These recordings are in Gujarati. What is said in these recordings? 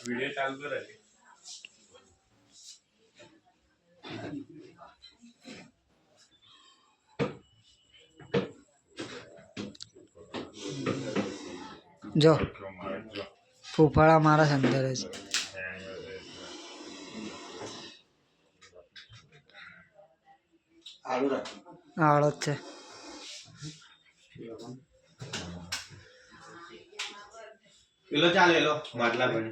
वीडियो चालू कर जो फूफाड़ा मारा अंदर आड़त है लो चाले लो માટલા બને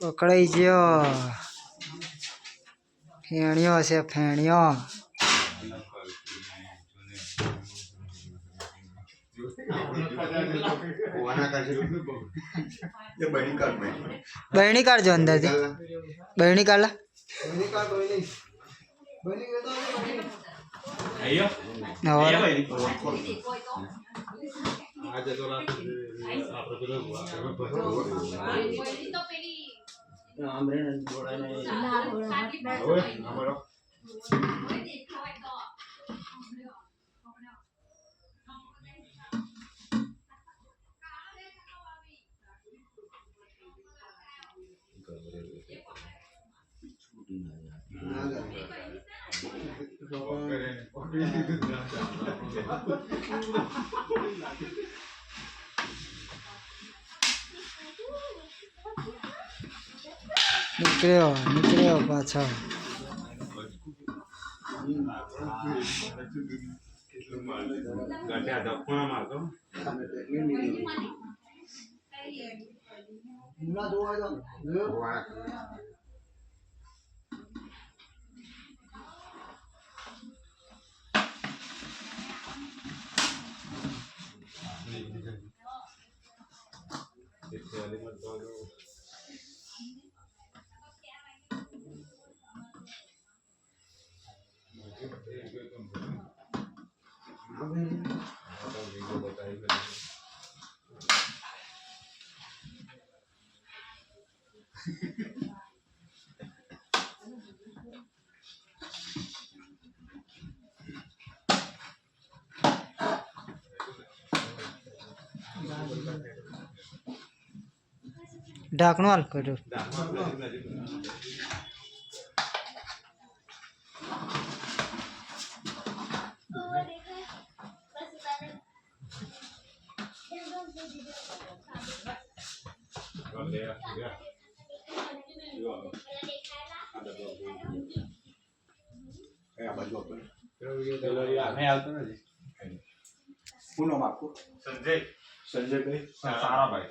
पकड़ाई जो फेणियो से फेणियो बहनी काट जो अंदर थी बहनी काट ला निकलो पाछा ढाकणो हाल करो संजय भाई सारा भाई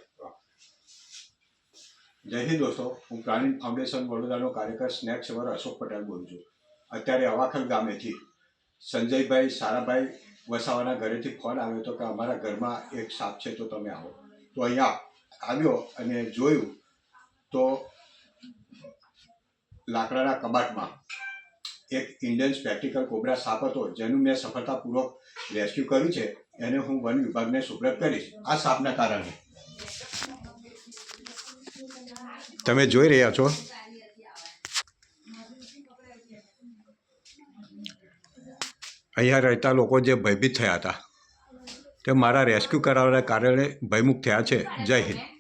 जय हिंद दोस्तों हूँ प्राणी फाउंडेशन वडोदराનો કાર્યકર સ્નેક સેવર અશોક પટેલ બોલું છું। અત્યારે અવાખલ ગામેથી સંજયભાઈ સારાભાઈ વસાવાના ઘરેથી ફોન આવ્યો હતો કે અમારા ઘરમાં એક સાપ છે તો તમે આવો। તો અહીંયા આવ્યો અને જોયું તો લાકડાના કબાટમાં એક ઇન્ડિયન સ્પેક્ટિકલ કોબ્રા સાપ હતો જેનું મેં સફળતાપૂર્વક રેસ્ક્યુ કર્યું છે। એને હું વન વિભાગને સુપ્રત કરીશ। આ સાપના કારણે તમે જોઈ રહ્યા છો અહીંયા રહેતા લોકો જે ભયભીત થયા હતા તે મારા રેસ્ક્યુ કરાવવાના કારણે ભયમુક્ત થયા છે। જય હિન્દ।